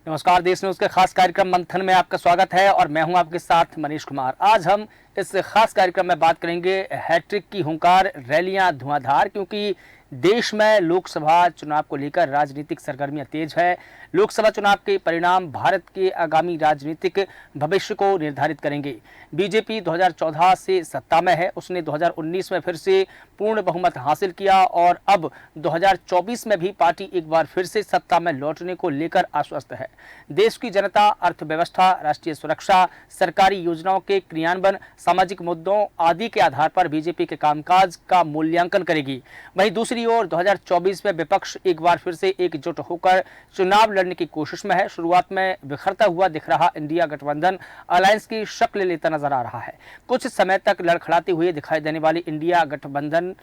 नमस्कार, देश न्यूज के खास कार्यक्रम मंथन में आपका स्वागत है और मैं हूं आपके साथ मनीष कुमार। आज हम इस खास कार्यक्रम में बात करेंगे हैट्रिक की हुंकार, रैलियां धुआंधार, क्योंकि देश में लोकसभा चुनाव को लेकर राजनीतिक सरगर्मियां तेज है। लोकसभा चुनाव के परिणाम भारत के आगामी राजनीतिक भविष्य को निर्धारित करेंगे। बीजेपी 2014 से सत्ता में है, उसने 2019 में फिर से पूर्ण बहुमत हासिल किया और अब 2024 में भी पार्टी एक बार फिर से सत्ता में लौटने को लेकर आश्वस्त है। देश की जनता अर्थव्यवस्था, राष्ट्रीय सुरक्षा, सरकारी योजनाओं के क्रियान्वयन, सामाजिक मुद्दों आदि के आधार पर बीजेपी के कामकाज का मूल्यांकन करेगी। वहीं दूसरी ओर 2024 में विपक्ष एक बार फिर से एकजुट होकर चुनाव लड़ने की कोशिश में है। शुरुआत में बिखरता हुआ दिख रहा इंडिया गठबंधन अलायंस की शक्ल लेता नजर आ रहा है। कुछ समय तक लड़खड़ाते हुए दिखाई देने वाली इंडिया गठबंधन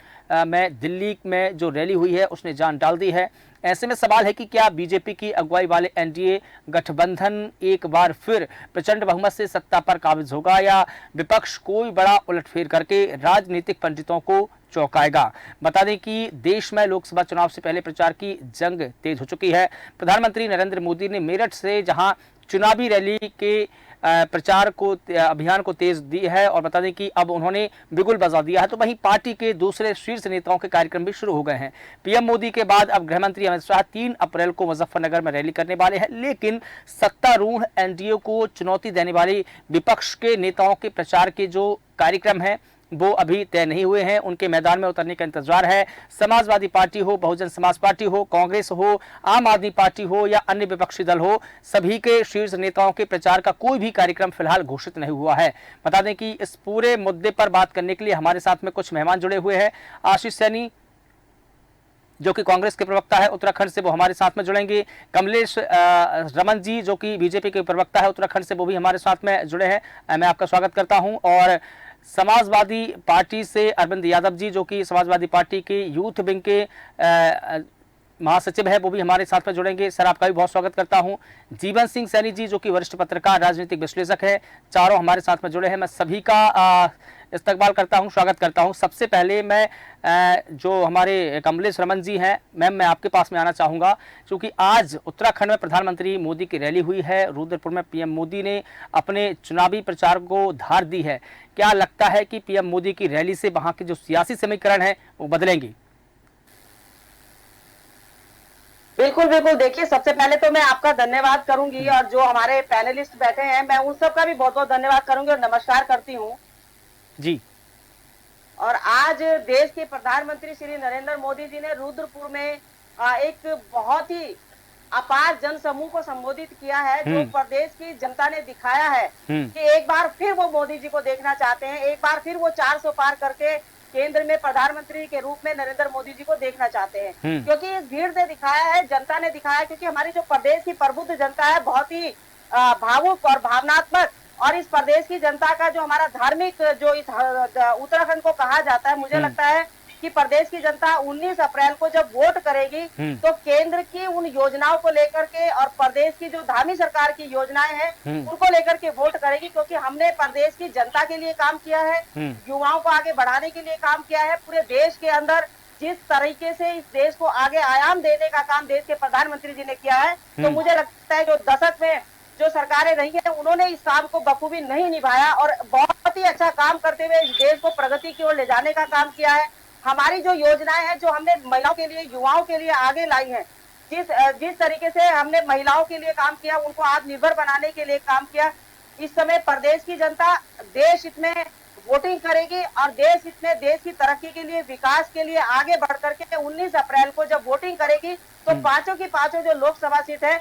में दिल्ली में जो रैली हुई है उसने जान डाल दी है। ऐसे में सवाल है कि क्या बीजेपी की अगुवाई वाले एनडीए गठबंधन एक बार फिर प्रचंड बहुमत से सत्ता पर काबिज होगा या विपक्ष कोई बड़ा उलटफेर करके राजनीतिक पंडितों को चौंकाएगा। बता दें कि देश में लोकसभा चुनाव से पहले प्रचार की जंग तेज हो चुकी है। प्रधानमंत्री नरेंद्र मोदी ने मेरठ से जहां चुनावी रैली के प्रचार को अभियान को तेज दी है और बता दें कि अब उन्होंने बिगुल बजा दिया है, तो वहीं पार्टी के दूसरे शीर्ष नेताओं के कार्यक्रम भी शुरू हो गए हैं। पीएम मोदी के बाद अब गृह मंत्री अमित शाह 3 अप्रैल को मुजफ्फरनगर में रैली करने वाले हैं, लेकिन सत्तारूढ़ एनडीए को चुनौती देने वाली विपक्ष के नेताओं के प्रचार के जो कार्यक्रम है वो अभी तय नहीं हुए हैं। उनके मैदान में उतरने का इंतजार है। समाजवादी पार्टी हो, बहुजन समाज पार्टी हो, कांग्रेस हो, आम आदमी पार्टी हो या अन्य विपक्षी दल हो, सभी के शीर्ष नेताओं के प्रचार का कोई भी कार्यक्रम फिलहाल घोषित नहीं हुआ है। बता दें कि इस पूरे मुद्दे पर बात करने के लिए हमारे साथ में कुछ मेहमान जुड़े हुए हैं। आशीष सैनी जो कि कांग्रेस के प्रवक्ता है उत्तराखंड से, वो हमारे साथ में जुड़ेंगे। कमलेश रमन जी जो कि बीजेपी के प्रवक्ता है उत्तराखंड से, वो भी हमारे साथ में जुड़े हैं। मैं आपका स्वागत करता हूं। और समाजवादी पार्टी से अरविंद यादव जी जो कि समाजवादी पार्टी के यूथ विंग के महासचिव है, वो भी हमारे साथ में जुड़ेंगे। सर, आपका भी बहुत स्वागत करता हूं। जीवन सिंह सैनी जी जो कि वरिष्ठ पत्रकार, राजनीतिक विश्लेषक है, चारों हमारे साथ में जुड़े हैं। मैं सभी का इस्तकबाल करता हूं, स्वागत करता हूं। सबसे पहले मैं जो हमारे कमलेश रमन जी हैं, मैम मैं आपके पास में आना चाहूँगा, क्योंकि आज उत्तराखंड में प्रधानमंत्री मोदी की रैली हुई है। रुद्रपुर में पीएम मोदी ने अपने चुनावी प्रचार को धार दी है। क्या लगता है कि पीएम मोदी की रैली से वहाँ के जो सियासी समीकरण है वो बदलेंगे? बिल्कुल बिल्कुल। देखिए, सबसे पहले तो मैं आपका धन्यवाद करूंगी और जो हमारे पैनलिस्ट बैठे हैं मैं उन सब का भी बहुत बहुत धन्यवाद करूंगी और नमस्कार करती हूं जी। और आज देश के प्रधानमंत्री श्री नरेंद्र मोदी जी ने रुद्रपुर में एक बहुत ही अपार जन समूह को संबोधित किया है, जो प्रदेश की जनता ने दिखाया है कि एक बार फिर वो मोदी जी को देखना चाहते हैं, एक बार फिर वो 400 पार करके केंद्र में प्रधानमंत्री के रूप में नरेंद्र मोदी जी को देखना चाहते हैं। क्योंकि इस भीड़ ने दिखाया है, जनता ने दिखाया है, क्योंकि हमारी जो प्रदेश की प्रबुद्ध जनता है बहुत ही भावुक और भावनात्मक, और इस प्रदेश की जनता का जो हमारा धार्मिक जो इस उत्तराखंड को कहा जाता है, मुझे लगता है कि प्रदेश की जनता 19 अप्रैल को जब वोट करेगी तो केंद्र की उन योजनाओं को लेकर के और प्रदेश की जो धामी सरकार की योजनाएं हैं उनको लेकर के वोट करेगी, क्योंकि हमने प्रदेश की जनता के लिए काम किया है, युवाओं को आगे बढ़ाने के लिए काम किया है। पूरे देश के अंदर जिस तरीके से इस देश को आगे आयाम देने का काम देश के प्रधानमंत्री जी ने किया है, तो मुझे लगता है जो दशक में जो सरकारें रही है उन्होंने इस काम को बखूबी नहीं निभाया और बहुत ही अच्छा काम करते हुए इस देश को प्रगति की ओर ले जाने का काम किया है। हमारी जो योजनाएं हैं, जो हमने महिलाओं के लिए, युवाओं के लिए आगे लाई हैं, जिस तरीके से हमने महिलाओं के लिए काम किया, उनको आत्मनिर्भर बनाने के लिए काम किया, इस समय प्रदेश की जनता देश हित में वोटिंग करेगी और देश हित में देश की तरक्की के लिए, विकास के लिए आगे बढ़ करके 19 अप्रैल को जब वोटिंग करेगी तो पांचों की पांचों जो लोकसभा सीट है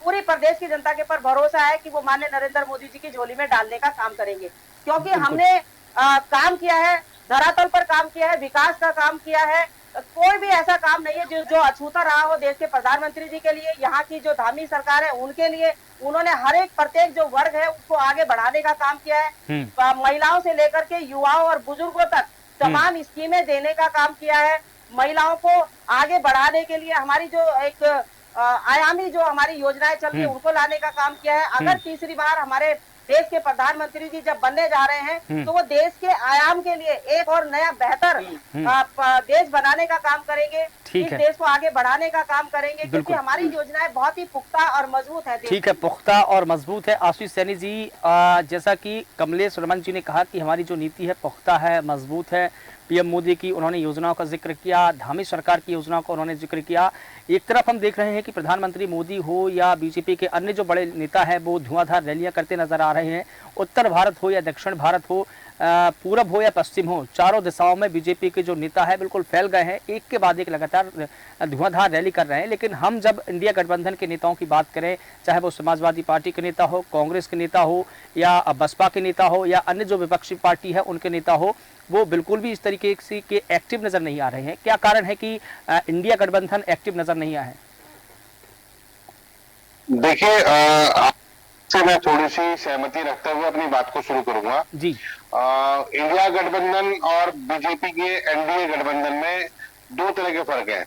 पूरी प्रदेश की जनता के पर भरोसा है कि वो माननीय नरेंद्र मोदी जी की झोली में डालने का काम करेंगे। क्योंकि हमने काम किया है, धरातल पर काम किया है, विकास का काम किया है। कोई भी ऐसा काम नहीं है जो अछूता रहा हो देश के प्रधानमंत्री जी के लिए, यहाँ की जो धामी सरकार है उनके लिए। उन्होंने हर एक प्रत्येक जो वर्ग है उसको आगे बढ़ाने का काम किया है। महिलाओं से लेकर के युवाओं और बुजुर्गों तक तमाम स्कीमें देने का काम किया है। महिलाओं को आगे बढ़ाने के लिए हमारी जो एक आयामी जो हमारी योजनाएं चल रही है उनको लाने का काम किया है। अगर तीसरी बार हमारे देश के प्रधानमंत्री जी जब बनने जा रहे हैं तो वो देश के आयाम के लिए एक और नया बेहतर देश बनाने का काम करेंगे, इस देश को आगे बढ़ाने का काम करेंगे, क्योंकि हमारी योजनाएं बहुत ही पुख्ता और मजबूत है। ठीक है, पुख्ता और मजबूत है। आशीष सैनी जी, जैसा कि कमलेश रमन जी ने कहा कि हमारी जो नीति है पुख्ता है, मजबूत है। पीएम मोदी की उन्होंने योजनाओं का जिक्र किया, धामी सरकार की योजनाओं का उन्होंने जिक्र किया। एक तरफ हम देख रहे हैं कि प्रधानमंत्री मोदी हो या बीजेपी के अन्य जो बड़े नेता हैं वो धुआंधार रैलियां करते नजर आ रहे हैं। उत्तर भारत हो या दक्षिण भारत हो, पूरब हो या पश्चिम हो, चारों दिशाओं में बीजेपी के जो नेता है बिल्कुल फैल गए हैं, एक के बाद एक लगातार धुआंधार रैली कर रहे हैं। लेकिन हम जब इंडिया गठबंधन के नेताओं की बात करें, चाहे वो समाजवादी पार्टी के नेता हो, कांग्रेस के नेता हो या बसपा के नेता हो या अन्य जो विपक्षी पार्टी है उनके नेता हो, वो बिल्कुल भी इस तरीके से के एक्टिव नजर नहीं आ रहे हैं। क्या कारण है कि इंडिया गठबंधन एक्टिव नजर नहीं आया है? देखिए, से मैं थोड़ी सी सहमति रखते हुए अपनी बात को शुरू करूंगा जी। इंडिया गठबंधन और बीजेपी के एनडीए गठबंधन में दो तरह के फर्क है।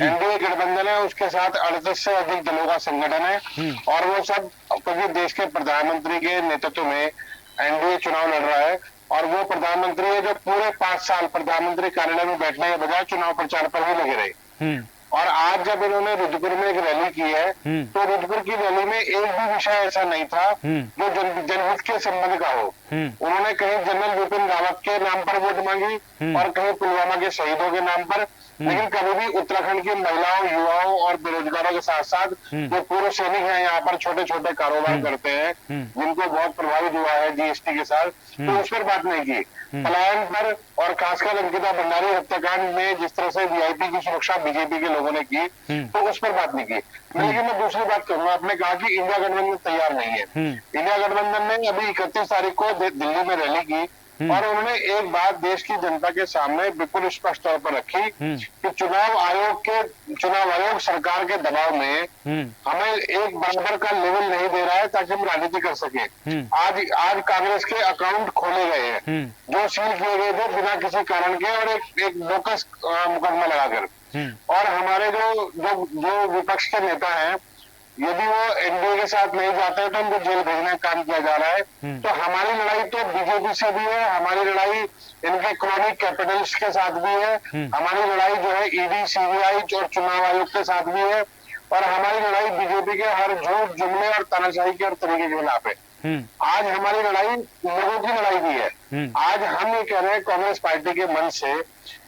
एनडीए गठबंधन है, उसके साथ 38 से अधिक दलों का संगठन है और वो सब क्योंकि देश के प्रधानमंत्री के नेतृत्व में एनडीए चुनाव लड़ रहा है और वो प्रधानमंत्री है जो पूरे 5 साल प्रधानमंत्री कार्यालय में बैठने के बजाय चुनाव प्रचार पर ही लगे रहे। और आज जब इन्होंने रुद्रपुर में एक रैली की है तो रुद्रपुर की रैली में एक भी विषय ऐसा नहीं था जो जनहित के संबंध का हो। उन्होंने कहीं जनरल बिपिन रावत के नाम पर वोट मांगी और कहीं पुलवामा के शहीदों के नाम पर, लेकिन कभी भी उत्तराखंड की महिलाओं, युवाओं और बेरोजगारों के साथ साथ जो पूर्व सैनिक हैं यहाँ पर छोटे छोटे कारोबार करते हैं जिनको बहुत प्रभावित हुआ है जीएसटी के साथ, तो उस पर बात नहीं की। पलायन पर और खासकर अंकिता भंडारी हत्याकांड में जिस तरह से वीआईपी की सुरक्षा बीजेपी के लोगों ने की तो उस पर बात नहीं की। लेकिन मैं दूसरी बात करूंगा, आपने कहा कि इंडिया गठबंधन तैयार नहीं है। इंडिया गठबंधन ने अभी 31 तारीख को दिल्ली में रैली की और उन्होंने एक बात देश की जनता के सामने बिल्कुल स्पष्ट तौर पर रखी कि चुनाव आयोग सरकार के दबाव में हमें एक बराबर का लेवल नहीं दे रहा है ताकि हम राजनीति कर सके। आज कांग्रेस के अकाउंट खोले गए हैं जो सील किए गए थे बिना किसी कारण के और एक बोकस मुकदमा लगाकर। और हमारे जो विपक्ष के नेता हैं, यदि वो एनडीए के साथ नहीं जाते हैं तो उनको जेल भेजने का काम किया जा रहा है। तो हमारी लड़ाई तो बीजेपी से भी है, हमारी लड़ाई इनके इकोनॉमिक कैपिटल्स के साथ भी है, हमारी लड़ाई जो है ईडी, सीबीआई और चुनाव आयोग के साथ भी है और हमारी लड़ाई बीजेपी के हर झूठ, जुमले और तानाशाही के हर तरीके के खिलाफ है। आज हमारी लड़ाई लोगों की लड़ाई भी है। आज हम ये कह रहे हैं कांग्रेस पार्टी के मन से,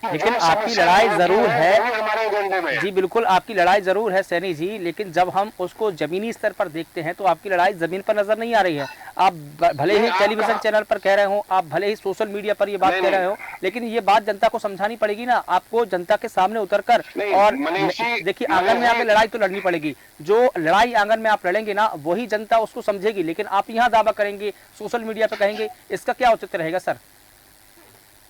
लेकिन आपकी लड़ाई जरूर है हमारे एजेंडे में। जी बिल्कुल, आपकी लड़ाई जरूर है सैनी जी, लेकिन जब हम उसको जमीनी स्तर पर देखते हैं तो आपकी लड़ाई जमीन पर नजर नहीं आ रही है। आप भले ही टेलीविजन चैनल पर कह रहे हो, आप भले ही सोशल मीडिया पर ये बात कह रहे हो, लेकिन ये बात जनता को समझानी पड़ेगी ना, आपको जनता के सामने उतरकर। और देखिए, आंगन में आकर लड़ाई तो लड़नी पड़ेगी। जो लड़ाई आंगन में आप लड़ेंगे ना वही जनता उसको समझेगी, लेकिन आप यहाँ दावा करेंगे, सोशल मीडिया पर कहेंगे, इसका क्या औचित्य रहेगा सर?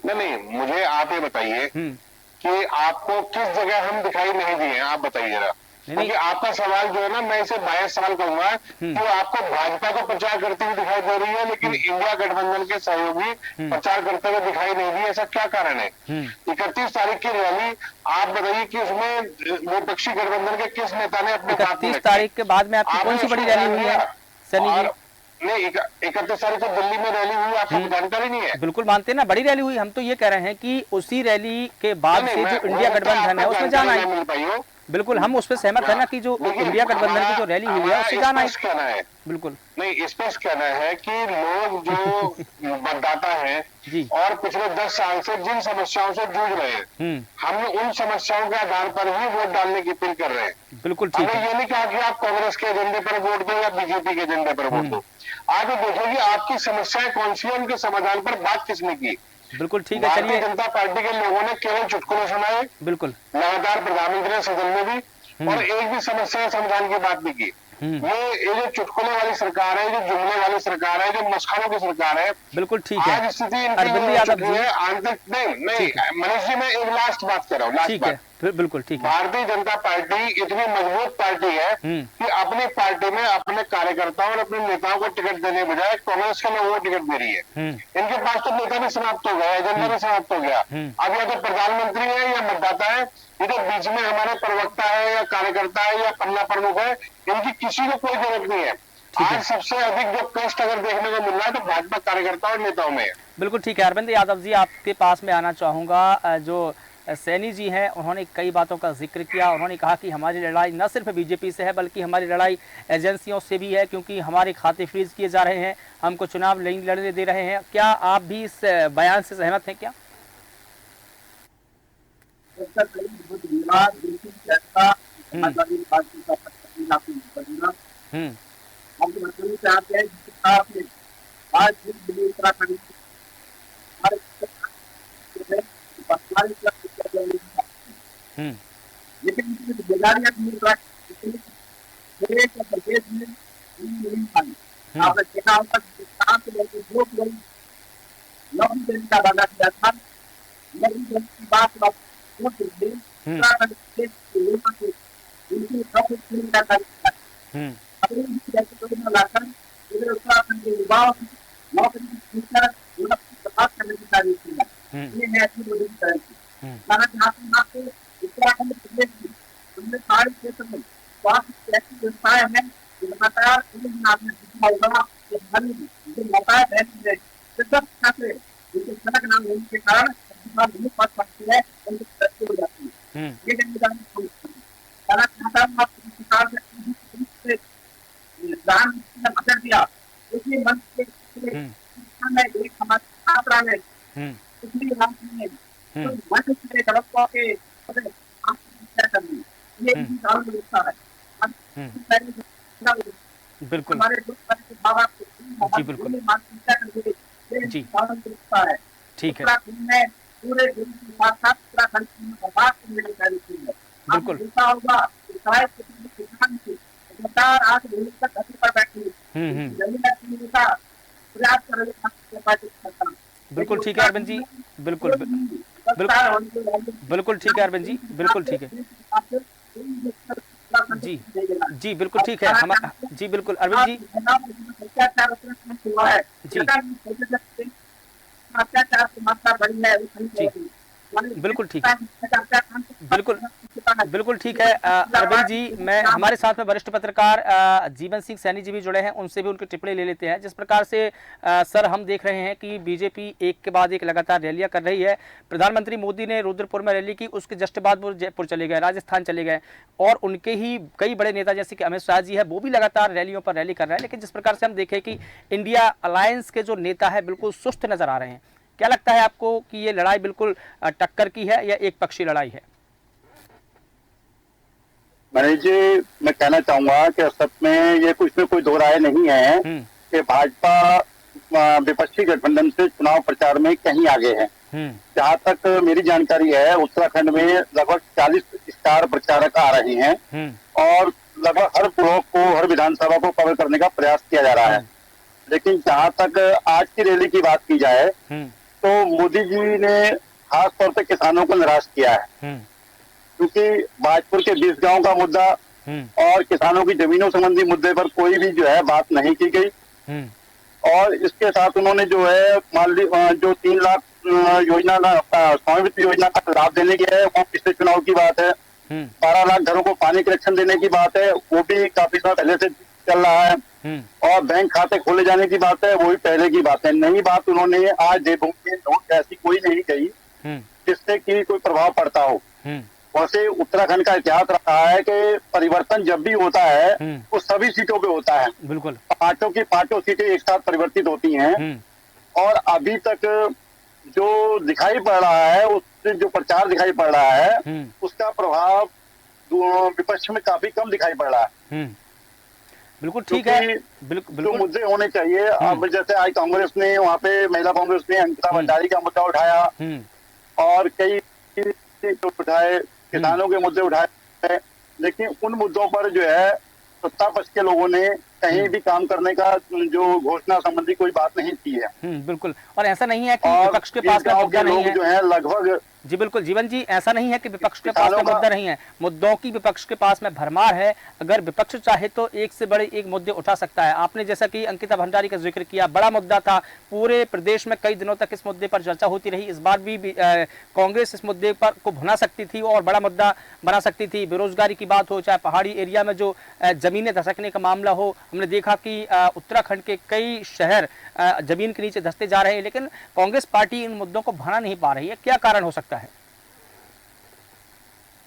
नहीं, मुझे आप ये बताइए कि आपको किस जगह हम दिखाई नहीं दिए, आप बताइए जरा। क्योंकि आपका सवाल जो है ना, मैं इसे बायस सवाल कहूंगा कि आपको भाजपा को प्रचार करते हुए दिखाई दे रही है लेकिन इंडिया गठबंधन के सहयोगी प्रचार करते हुए दिखाई नहीं दी, ऐसा क्या कारण है? 31 तारीख की रैली, आप बताइए कि उसमें विपक्षी गठबंधन के किस नेता ने अपने 31 तारीख के बाद में आपकी कौन सी बड़ी रैली हुई है सैनी जी? नहीं, 31 तारीख को दिल्ली में रैली हुई, आपको जानकारी नहीं है? बिल्कुल मानते हैं ना, बड़ी रैली हुई। हम तो ये कह रहे हैं कि उसी रैली के बाद से जो इंडिया गठबंधन है उसमें जाना है। बिल्कुल, हम उस पर सहमत है ना कि जो इंडिया गठबंधन की जो रैली हुई है उससे जाना है। बिल्कुल नहीं, स्पष्ट कहना है कि लोग जो मतदाता हैं और पिछले 10 साल से जिन समस्याओं से जूझ रहे हैं, हम उन समस्याओं के आधार पर ही वोट डालने की अपील कर रहे हैं। बिल्कुल ठीक है। ये नहीं कहा कि आप कांग्रेस के एजेंडे पर वोट दो या बीजेपी के एजेंडे पर वोट दो। आप देखिए कि आपकी समस्याएं कौन सी है, उनके समाधान पर बात किसने की। बिल्कुल ठीक है। चलिए, जनता पार्टी के लोगों ने केवल चुटकुले सुनाए, बिल्कुल लगातार प्रधानमंत्री ने सदन में भी और एक भी समस्या समाधान की बात नहीं की। ये जो चुटकुले वाली सरकार है, जो जुमले वाली सरकार है, जो मस्खरों की सरकार है, बिल्कुल ठीक है। आज स्थिति अरविंद यादव जी, आंतरिक नहीं मनीष जी, मैं एक लास्ट बात कर रहा हूँ, लास्ट बात। बिल्कुल ठीक है। भारतीय जनता पार्टी इतनी मजबूत पार्टी है कि अपनी पार्टी में अपने कार्यकर्ताओं और अपने नेताओं को टिकट देने के बजाय कांग्रेस के लोगों को टिकट दे रही है। इनके पास तो नेता भी समाप्त हो गया, एजेंडा भी समाप्त हो गया। अब या तो प्रधानमंत्री है या मतदाता है, ये तो बीच में हमारे प्रवक्ता है या कार्यकर्ता है या पन्ना प्रमुख है, इनकी किसी को कोई जरूरत नहीं है। आज सबसे अधिक जो कष्ट अगर देखने को मिल रहा है तो भाजपा कार्यकर्ताओं और नेताओं में। बिल्कुल ठीक है। अरविंद यादव जी, आपके पास में आना चाहूँगा। जो सैनी जी हैं, उन्होंने कई बातों का जिक्र किया। उन्होंने कहा कि हमारी लड़ाई न सिर्फ बीजेपी से है बल्कि हमारी लड़ाई एजेंसियों से भी है, क्योंकि हमारे खाते फ्रीज किए जा रहे हैं, हमको चुनाव नहीं लड़ने दे रहे हैं। क्या आप भी इस बयान से सहमत हैं क्या? लेकिन जिम्मेदारियां प्रदेश में नहीं पाई। आपने देखा होगा जो लोग नौकरी देने का वादा किया था, नौकरी देने की बात लाकर उत्तराखंड के युवाओं की नौकरी की बात करने की तारीफ की है। ये है ऐसी मोदी की तरह की आपको उत्तराखंड प्रदेश में हमने सारे क्षेत्र में स्वास्थ्य ऐसी व्यवस्थाएं हैं जो लगातार आपने सीखा होगा कि जो लगातार छात्र जिनके सड़क नाम होने के कारण नहीं पढ़ सकती है, उनकी तरक्की हो जाती है। ये जिम्मेदारी चाहता हूँ आपको सरकार से बजट दिया, इसलिए मन के एक हमारे छात्रा ने इसलिए मन से गलत के बिल्कुल हमारे बाबा जी बिल्कुल जी ठीक है पूरे दिन के साथ साथ उत्तराखंड में बर्बाद करने की तैयारी की है। बिल्कुल होगा किसान सरकार आज तक घटी पर बैठी जमीन का प्रयास कर रही। बिल्कुल ठीक है अरविंद जी, बिल्कुल बिल्कुल ठीक है अरविंद जी, बिल्कुल ठीक है जी जी बिल्कुल ठीक है। हम जी बिल्कुल अरविंद जी जी अत्याचार की मात्रा बढ़ी है जी बिल्कुल ठीक है, बिल्कुल ठीक है अरविंद जी। मैं हमारे साथ में वरिष्ठ पत्रकार जीवन सिंह सैनी जी भी जुड़े हैं, उनसे भी उनकी टिप्पणी ले लेते हैं। जिस प्रकार से सर हम देख रहे हैं कि बीजेपी एक के बाद एक लगातार रैलियां कर रही है। प्रधानमंत्री मोदी ने रुद्रपुर में रैली की, उसके जस्ट बाद वो जयपुर चले गए, राजस्थान चले गए, और उनके ही कई बड़े नेता जैसे कि अमित शाह जी है वो भी लगातार रैलियों पर रैली कर रहे हैं। लेकिन जिस प्रकार से हम देखें कि इंडिया अलायंस के जो नेता है बिल्कुल सुस्त नजर आ रहे हैं। क्या लगता है आपको कि ये लड़ाई बिल्कुल टक्कर की है या एक पक्षी लड़ाई है? मनीष जी, मैं कहना चाहूंगा कि असल में ये कुछ में कोई दो राय नहीं है कि भाजपा विपक्षी गठबंधन से चुनाव प्रचार में कहीं आगे है। जहां तक मेरी जानकारी है, उत्तराखंड में लगभग 40 स्टार प्रचारक आ रहे हैं और लगभग हर ब्लॉक को, हर विधानसभा को कवर करने का प्रयास किया जा रहा है। लेकिन जहां तक आज की रैली की बात की जाए तो मोदी जी ने खास तौर पे किसानों को निराश किया है, क्योंकि बाजपुर के 20 गांव का मुद्दा और किसानों की जमीनों संबंधी मुद्दे पर कोई भी जो है बात नहीं की गई। और इसके साथ उन्होंने जो है मान ली जो 3 लाख योजना स्वामी वित्त योजना का लाभ देने की है वो पिछले चुनाव की बात है। 12 लाख घरों को पानी कनेक्शन देने की बात है, वो भी काफी समय पहले से चल रहा है। और बैंक खाते खोले जाने की बात है, वो भी पहले की बात है। नई बात उन्होंने आज देवभूमि नोट ऐसी कोई नहीं कही जिससे कि कोई प्रभाव पड़ता हो। वैसे उत्तराखंड का इतिहास रहा है कि परिवर्तन जब भी होता है वो सभी सीटों पे होता है। बिल्कुल पांचों सीटें एक साथ परिवर्तित होती हैं। और अभी तक जो दिखाई पड़ रहा है, उससे जो प्रचार दिखाई पड़ रहा है उसका प्रभाव विपक्ष में काफी कम दिखाई पड़ रहा है। बिल्कुल ठीक है, बिल्कुल जो मुद्दे होने चाहिए, अब जैसे आज कांग्रेस ने वहाँ पे महिला कांग्रेस ने अंकिता भंडारी का मुद्दा उठाया और कई उठाए, किसानों के मुद्दे उठाए, लेकिन उन मुद्दों पर जो है सत्ता पक्ष के लोगों ने कहीं भी काम करने का जो घोषणा संबंधी कोई बात नहीं की है। बिल्कुल, और ऐसा नहीं है कि विपक्ष के पास का मुद्दा नहीं है। जो है लगभग जी बिल्कुल जीवन जी, ऐसा नहीं है कि विपक्ष के पास में मुद्दा नहीं है, मुद्दों की विपक्ष के पास में भरमार है। अगर विपक्ष चाहे तो एक से बड़े एक मुद्दे उठा सकता है। आपने जैसा कि अंकिता भंडारी का जिक्र किया, बड़ा मुद्दा था, पूरे प्रदेश में कई दिनों तक इस मुद्दे पर चर्चा होती रही। इस बार भी कांग्रेस इस मुद्दे पर को भुना सकती थी और बड़ा मुद्दा बना सकती थी। बेरोजगारी की बात हो, चाहे पहाड़ी एरिया में जो जमीनें धसकने का मामला हो, हमने देखा कि उत्तराखंड के कई शहर जमीन के नीचे धंसते जा रहे हैं, लेकिन कांग्रेस पार्टी इन मुद्दों को भना नहीं पा रही है। क्या कारण हो सकता है?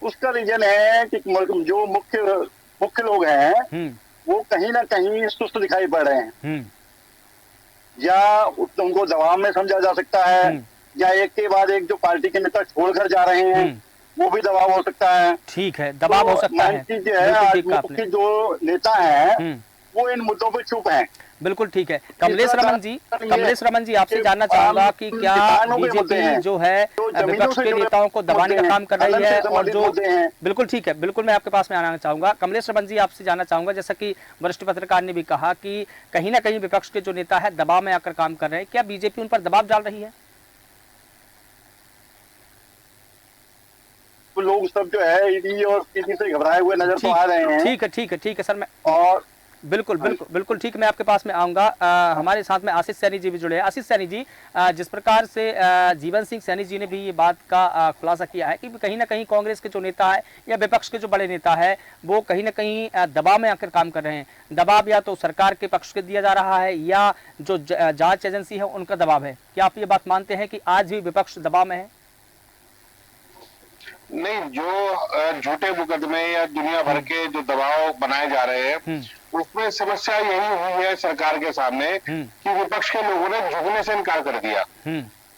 उसका रीजन है कि जो मुख्य लोग हैं वो कहीं ना कहीं सुस्त दिखाई पड़ रहे हैं, या उनको दबाव में समझा जा सकता है, या एक के बाद एक जो पार्टी के नेता छोड़कर जा रहे हैं वो भी दबाव हो सकता है। ठीक है, दबाव हो सकता है। चीज है, आज मुख्य जो नेता हैं वो इन मुद्दों पर चुप हैं। बिल्कुल ठीक है। कमलेश रमन जी आपसे जानना चाहूंगा कि क्या बीजेपी जो है विपक्ष के नेताओं को दबाने का काम कर रही है, और जो बिल्कुल ठीक है, बिल्कुल मैं आपके पास में आना चाहूंगा। कमलेश रमन जी आपसे जानना चाहूंगा, जैसा कि वरिष्ठ पत्रकार ने भी कहा कि कहीं ना कहीं विपक्ष के जो नेता है दबाव में आकर काम कर रहे हैं, क्या बीजेपी उन पर दबाव डाल रही है? तो लोग सब जो है ईडी और सीडी से घबराए हुए नजर तो आ रहे हैं। ठीक है सर, मैं और बिल्कुल ठीक, मैं आपके पास में आऊंगा। हमारे साथ में आशीष सैनी जी भी जुड़े हैं। आशीष सैनी जी, जिस प्रकार से जीवन सिंह सैनी जी ने भी ये बात का खुलासा किया है कि कहीं ना कहीं कांग्रेस के जो नेता है या विपक्ष के जो बड़े नेता है वो कहीं ना कहीं दबाव में आकर काम कर रहे हैं। दबाव या तो सरकार के पक्ष के दिया जा रहा है या जो जांच एजेंसी है उनका दबाव है। क्या आप ये बात मानते हैं कि आज भी विपक्ष दबाव में है? नहीं, जो झूठे मुकदमे या दुनिया भर के जो दबाव बनाए जा रहे हैं उसमें समस्या यही हुई है सरकार के सामने कि विपक्ष के लोगों ने झुकने से इनकार कर दिया।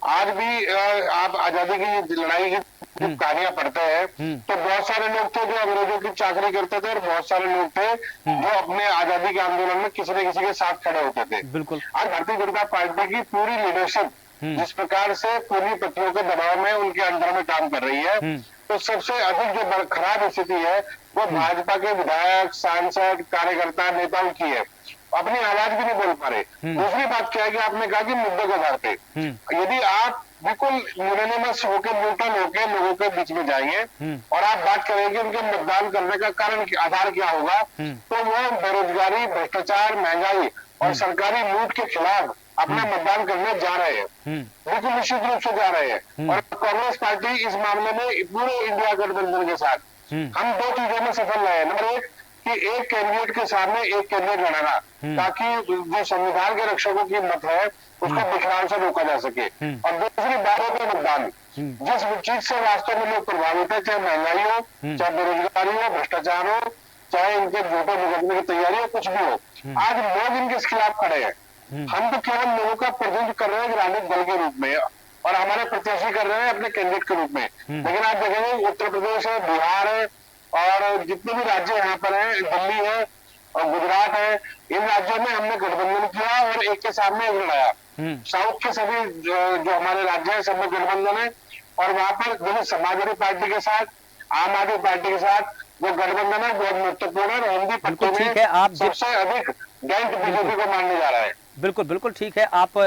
आज भी आप आजादी की लड़ाई की कहानियां पढ़ते हैं तो बहुत सारे लोग थे जो अंग्रेजों की चाकरी करते थे और बहुत सारे लोग थे जो अपने आजादी के आंदोलन में किसी न किसी के साथ खड़े होते थे। बिल्कुल। आज भारतीय जनता पार्टी की पूरी लीडरशिप जिस प्रकार से पूर्वी पत्नियों के दबाव में उनके अंदर में काम कर रही है, तो सबसे अधिक जो खराब स्थिति है वो भाजपा के विधायक, सांसद, कार्यकर्ता, नेताओं की है। अपनी आवाज भी नहीं बोल पा रहे। दूसरी बात क्या है कि आपने कहा कि मुद्दे के आधार पे यदि आप बिल्कुल यूनानिमस होकर, न्यूट्रल होकर लोगों के बीच में जाएंगे और आप बात करेंगे उनके मतदान करने का कारण आधार क्या होगा, तो वो बेरोजगारी, भ्रष्टाचार, महंगाई और सरकारी लूट के खिलाफ अपना मतदान करने जा रहे हैं, बिल्कुल निश्चित रूप से जा रहे हैं। और कांग्रेस पार्टी इस मामले में पूरे इंडिया गठबंधन के साथ हम दो चीजों में सफल रहे हैं। नंबर एक कि एक कैंडिडेट के सामने एक कैंडिडेट लड़ाना, ताकि जो संविधान के रक्षकों की मत है उसको बिखराव से रोका जा सके। और दूसरी बात है मतदान, जिस चीज से वास्तव में लोग प्रभावित है, चाहे महंगाई हो, चाहे बेरोजगारी हो, भ्रष्टाचार हो, चाहे इनके झूठे मुकदमे की तैयारी हो, कुछ भी हो, आज लोग इनके खिलाफ खड़े हैं। हम तो केवल लोगों का प्रतिनिधित्व कर रहे हैं राजनीतिक दल के रूप में और हमारे प्रत्याशी कर रहे हैं अपने कैंडिडेट के रूप में। लेकिन आप देखेंगे उत्तर प्रदेश है, बिहार है और जितने भी राज्य यहाँ पर हैं, दिल्ली है और गुजरात है, इन राज्यों में हमने गठबंधन किया और एक के सामने एक लड़ाया। साउथ के सभी जो हमारे राज्य है सब में गठबंधन है और वहां पर देखिए समाजवादी पार्टी के साथ, आम आदमी पार्टी के साथ वो गठबंधन है बहुत महत्वपूर्ण है। हिंदी पट्टी में सबसे अधिक डेंट बीजेपी को मानने जा रहा है। बिल्कुल ठीक है। आप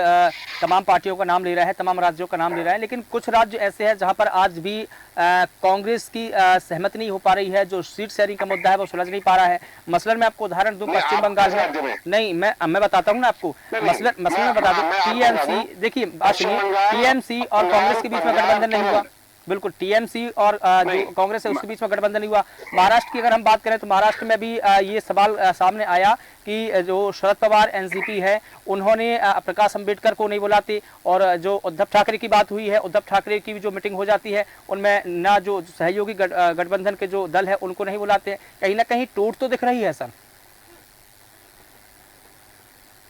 तमाम पार्टियों का नाम ले रहे हैं, तमाम राज्यों का नाम ले रहे हैं, लेकिन कुछ राज्य ऐसे हैं जहां पर आज भी कांग्रेस की सहमति नहीं हो पा रही है। जो सीट शेयरिंग का मुद्दा है वो सुलझ नहीं पा रहा है। मसलन मैं आपको उदाहरण दूं, पश्चिम बंगाल में नहीं, मैं बताता हूं ना आपको। मसलन मैं बता दूं, टीएमसी, देखिए टीएमसी और कांग्रेस के बीच में गठबंधन नहीं हुआ। बिल्कुल, टीएमसी और जो कांग्रेस है उसके बीच में गठबंधन नहीं हुआ। महाराष्ट्र की अगर हम बात करें तो महाराष्ट्र में भी ये सवाल सामने आया कि जो शरद पवार एनसीपी है उन्होंने प्रकाश अंबेडकर को नहीं बुलाते, और जो उद्धव ठाकरे की बात हुई है, उद्धव ठाकरे की जो मीटिंग हो जाती है उनमें ना जो सहयोगी गठबंधन के जो दल है उनको नहीं बुलाते। कहीं ना कहीं टूट तो दिख रही है सर।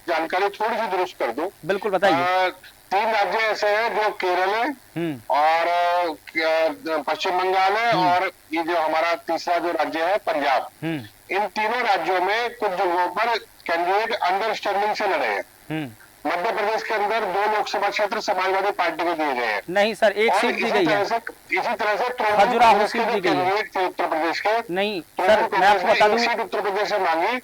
जानकारी थोड़ी सी दुरुस्त कर दूं। बिल्कुल बताइए। 3 राज्य ऐसे हैं जो केरल है और पश्चिम बंगाल है और ये जो हमारा तीसरा जो राज्य है पंजाब। इन तीनों राज्यों में कुछ जगहों पर कैंडिडेट अंडरस्टैंडिंग से लड़े हैं। मध्य प्रदेश के अंदर 2 लोकसभा क्षेत्र समाजवादी पार्टी को दिए गए हैं। नहीं सर, एक सीट दी गई है। इसी तरह से खजुराहो सीट दी गई है। उत्तर प्रदेश के नहीं सर, मैं आपको बता दूं, सीट उत्तर प्रदेश से मांगी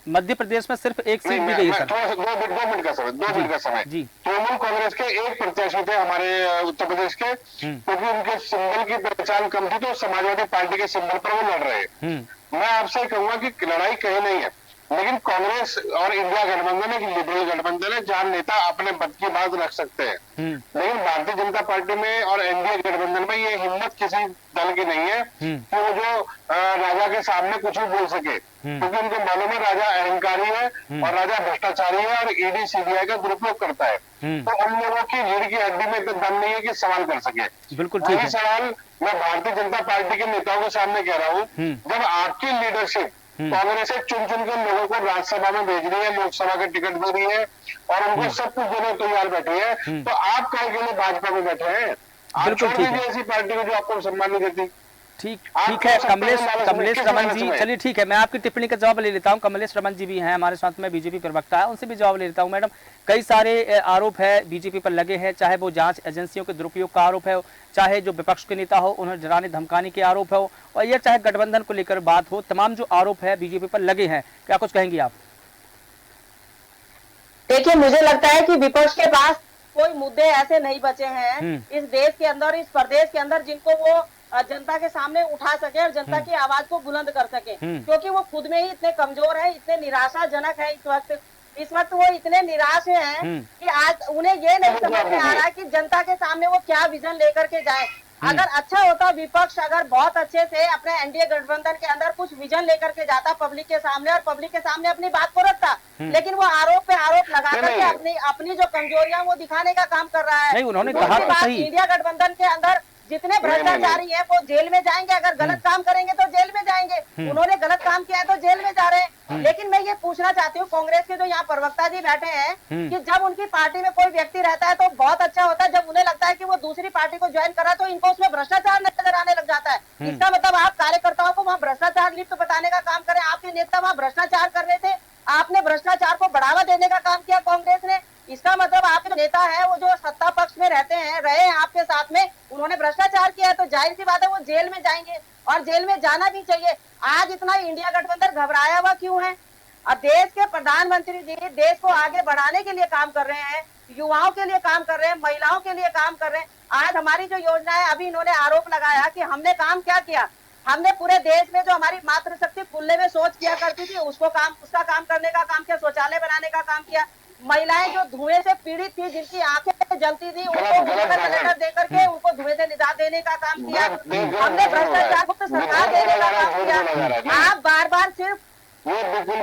मध्य प्रदेश में सिर्फ एक सीट दी गई है सर। दो मिनट का समय जी। तृणमूल कांग्रेस के एक प्रत्याशी थे हमारे उत्तर प्रदेश के, क्योंकि उनके सिंबल की पहचान कम थी तो समाजवादी पार्टी के सिंबल पर वो लड़ रहे हैं। मैं आपसे कहूंगा कि लड़ाई कहीं नहीं है, लेकिन कांग्रेस और इंडिया गठबंधन एक लिबरल गठबंधन है जहां नेता अपने पद की बात रख सकते हैं। लेकिन भारतीय जनता पार्टी में और एनडीए गठबंधन में ये हिम्मत किसी दल की नहीं है कि वो जो राजा के सामने कुछ भी बोल सके, क्योंकि उनको मालूम है राजा अहंकारी है और राजा भ्रष्टाचारी है और ईडी सीबीआई का दुरुपयोग करता है। तो उन लोगों की रीढ़ की हड्डी में इतना दम नहीं है कि सवाल कर सके। बिल्कुल ठीक है। सवाल मैं भारतीय जनता पार्टी के नेताओं के सामने कह रहा हूँ, जब आपकी लीडरशिप कांग्रेस से चुन चुन के लोगों को राज्यसभा में भेज रही है, लोकसभा के टिकट दे रही है और उनको सब कुछ देने तैयार बैठी है, तो आप काहे के लिए भाजपा में बैठे हैं? आप छोड़ दीजिए ऐसी पार्टी को जो आपको सम्मान नहीं देती। ठीक है कमलेश रमन जी, चलिए ठीक है, मैं आपकी टिप्पणी का जवाब ले लेता हूं। कमलेश रमन जी भी हैं हमारे साथ में, बीजेपी प्रवक्ता है, उनसे भी जवाब ले लेता हूं। मैडम, कई सारे आरोप है बीजेपी पर लगे हैं, चाहे वो जांच एजेंसियों के दुरुपयोग का आरोप है, चाहे जो विपक्ष के नेता हो उन्हें डराने धमकाने के आरोप हो, और यह चाहे गठबंधन को लेकर बात हो, तमाम जो आरोप है बीजेपी पर लगे हैं, क्या कुछ कहेंगी आप? देखिए, मुझे लगता है कि विपक्ष के पास कोई मुद्दे ऐसे नहीं बचे हैं इस देश के अंदर, इस प्रदेश के अंदर, जिनको वो जनता के सामने उठा सके और जनता की आवाज को बुलंद कर सके, क्योंकि वो खुद में ही इतने कमजोर है, इतने निराशाजनक है। इस वक्त वो इतने निराश हैं कि आज उन्हें ये नहीं समझ में आ रहा कि जनता के सामने वो क्या विजन लेकर के जाए। अगर अच्छा होता विपक्ष, अगर बहुत अच्छे से अपने एनडीए गठबंधन के अंदर कुछ विजन लेकर के जाता पब्लिक के सामने और पब्लिक के सामने अपनी बात को रखता, लेकिन वो आरोप पे आरोप लगा करके अपनी जो कमजोरियां वो दिखाने का काम कर रहा है। नहीं, उन्होंने कहा तो सही, इंडिया गठबंधन के अंदर जितने भ्रष्टाचारी हैं वो जेल में जाएंगे, अगर गलत काम करेंगे तो जेल में जाएंगे। उन्होंने गलत काम किया है तो जेल में जा रहे हैं। लेकिन मैं ये पूछना चाहती हूँ कांग्रेस के जो यहाँ प्रवक्ता जी बैठे हैं कि जब उनकी पार्टी में कोई व्यक्ति रहता है तो बहुत अच्छा होता है, जब उन्हें लगता है कि वो दूसरी पार्टी को ज्वाइन करा तो इनको उसमें भ्रष्टाचार नजर आने लग जाता है। इसका मतलब आप कार्यकर्ताओं को वहाँ भ्रष्टाचार लिप्त बताने का काम करें। आपके नेता वहाँ भ्रष्टाचार कर रहे थे, आपने भ्रष्टाचार को बढ़ावा देने का काम किया कांग्रेस ने। इसका मतलब आपके जो नेता है वो जो सत्ता पक्ष में रहे हैं आपके साथ में, उन्होंने भ्रष्टाचार किया है, तो जाहिर सी बात है वो जेल में जाएंगे और जेल में जाना भी चाहिए। आज इतना इंडिया गठबंधन घबराया हुआ क्यों है? अब देश के प्रधानमंत्री जी देश को आगे बढ़ाने के लिए काम कर रहे हैं, युवाओं के लिए काम कर रहे हैं, महिलाओं के लिए काम कर रहे हैं। आज हमारी जो योजना है, अभी इन्होंने आरोप लगाया कि हमने काम क्या किया, हमने पूरे देश में जो हमारी मातृशक्ति खुलने में सोच किया करती थी उसका काम करने का काम किया, शौचालय बनाने का काम किया। महिलाएं जो धुएं से पीड़ित थी, जिनकी आंखें जलती थी, उनको देकर के उनको धुएं से निजात देने का काम किया। हमने भ्रष्टाचार मुक्त सरकार देने का काम किया। आप बार बार सिर्फ वो बिल्कुल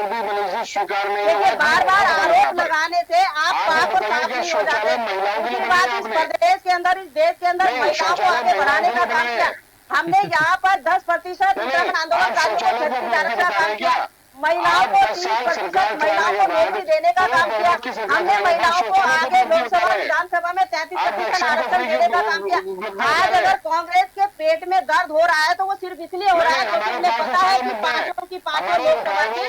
भी मनीष स्वीकार नहीं है। बार बार आरोप लगाने से आप पाप और पाप नहीं हो जाते। इस प्रदेश के अंदर, इस देश के अंदर महिलाओं को आगे बढ़ाने का काम किया। हमने यहाँ पर 10% उत्तराखंड आंदोलनकारियों को छत्तीस जाने का काम किया। महिलाओं को 30% महिलाओं को नौकरी देने का काम किया। हमने महिलाओं को आगे लोकसभा विधानसभा में 33% आरक्षण देने का काम किया। आज अगर कांग्रेस के पेट में दर्द हो रहा है तो वो सिर्फ इसलिए हो रहा है क्योंकि उन्हें पता है कि पांचों लोकसभा की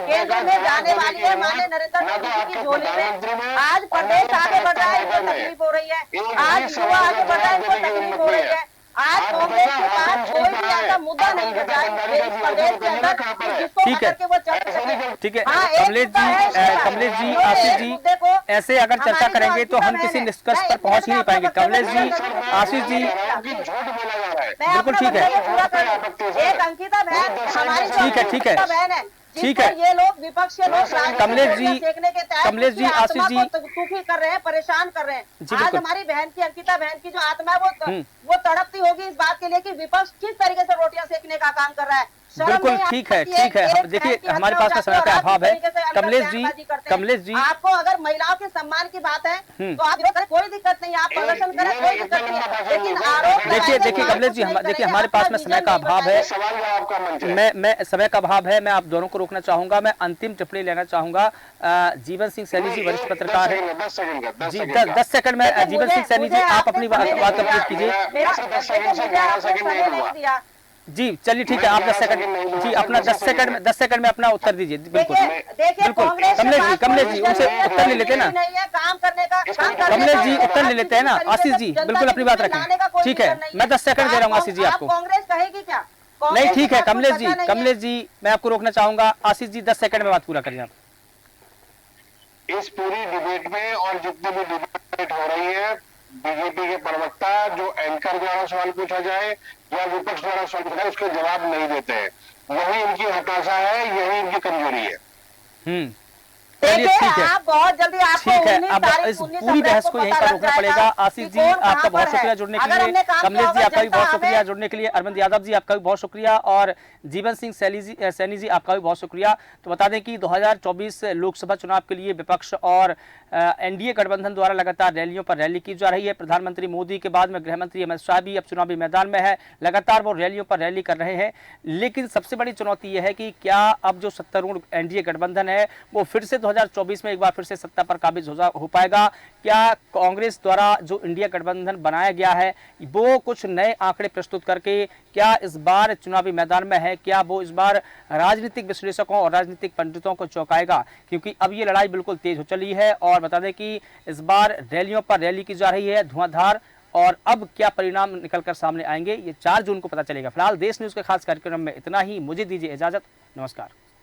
केंद्र में जाने वाली है माननीय नरेंद्र मोदी जी की झोली में। आज प्रदेश आगे बढ़ रहा है, इनको तकलीफ हो रही है। आज युवा आगे बढ़ रहा है, इनको तकलीफ हो रही है। आज कांग्रेस के पास कोई भी ऐसा मुद्दा नहीं बचा है इस प्रदेश के अंदर जिसको लेकर के वो चर्चा करें। ठीक है कमलेश जी, आशीष जी, ऐसे अगर चर्चा करेंगे तो हम किसी निष्कर्ष पर पहुंच ही नहीं पाएंगे। कमलेश जी, आशीष जी, बिल्कुल ठीक है, एक अंकिता बहन हमारी ठीक है ठीक है। ये लोग विपक्ष के लोग कमलेश जी, आशीष जी दुखी कर रहे हैं, परेशान कर रहे हैं। आज हमारी बहन की, अंकिता बहन की जो आत्मा है वो तड़पती होगी इस बात के लिए कि विपक्ष किस तरीके से रोटियां सेकने का काम कर रहा है। बिल्कुल ठीक है। देखिए हमारे पास में समय का अभाव है। कमलेश जी, आपको अगर महिलाओं के सम्मान की बात है तो आप कोई दिक्कत नहीं, आप प्रदर्शन करें, कोई दिक्कत नहीं है। लेकिन आरोप देखिए कमलेश जी, देखिए हमारे पास में समय का अभाव है, मैं समय का अभाव है, मैं आप दोनों को रोकना चाहूंगा। मैं अंतिम टिप्पणी लेना चाहूंगा। जीवन सिंह सैनी जी वरिष्ठ पत्रकार है जी, 10 सेकंड में जीवन सिंह सैनी जी आप अपनी बात कंप्लीट कीजिए जी। चलिए ठीक है, आप 10 सेकंड जी अपना 10 सेकंड में अपना उत्तर दीजिए। बिल्कुल बिल्कुल कमलेश जी उनसे उत्तर ले लेते हैं ना, कमलेश जी उत्तर ले लेते हैं ना। आशीष जी बिल्कुल अपनी बात रखें। ठीक है, मैं 10 सेकंड दे रहा हूँ आशीष जी आपको। कांग्रेस कहेगी क्या? नहीं ठीक है कमलेश जी मैं आपको रोकना चाहूंगा। आशीष जी 10 सेकंड में बात पूरा करिए आप। इस पूरी डिबेट में और जितनी भी डिबेट हो रही है, बीजेपी के प्रवक्ता जो एंकर द्वारा सवाल पूछा जाए या विपक्ष द्वारा सवाल पूछा जाए उसके जवाब नहीं देते हैं। यही इनकी हताशा है, यही इनकी कमजोरी है। चलिए ठीक है, आप बहुत जल्दी आपको ठीक है। 19 अब तारीख, इस 19 पूरी अप्रैल बहस को को यहीं पता पर लग रोकना जाएगा पड़ेगा। कि आशीष जी कौन आपका कहां बहुत पर शुक्रिया है। जुड़ने के अगर लिए, हमने काम कमलेश किया जी होगा, आपका भी बहुत जनता शुक्रिया हमें- जुड़ने के लिए, अरविंद यादव जी आपका भी बहुत शुक्रिया और जीवन सिंह सैनी जी आपका भी बहुत शुक्रिया। तो बता दें कि 2024 लोकसभा चुनाव के लिए विपक्ष और एनडीए गठबंधन द्वारा लगातार रैलियों पर रैली की जा रही है। प्रधानमंत्री मोदी के बाद में गृह मंत्री अमित शाह भी अब चुनावी मैदान में है, लगातार वो रैलियों पर रैली कर रहे हैं। लेकिन सबसे बड़ी चुनौती यह है कि क्या अब जो सत्तारूढ़ एनडीए गठबंधन है वो फिर से 2024 में एक बार फिर से सत्ता पर काबिज हो पाएगा? क्या कांग्रेस द्वारा जो इंडिया गठबंधन बनाया गया है वो कुछ नए आंकड़े प्रस्तुत करके क्या इस बार चुनावी मैदान में है? क्या वो इस बार राजनीतिक विश्लेषकों और राजनीतिक पंडितों को चौंकाएगा? क्योंकि अब ये लड़ाई बिल्कुल तेज हो चली है और बता दें कि इस बार रैलियों पर रैली की जा रही है धुआंधार। और अब क्या परिणाम निकलकर सामने आएंगे ये 4 जून को पता चलेगा। फिलहाल देश न्यूज के खास कार्यक्रम में इतना ही। मुझे दीजिए इजाजत, नमस्कार।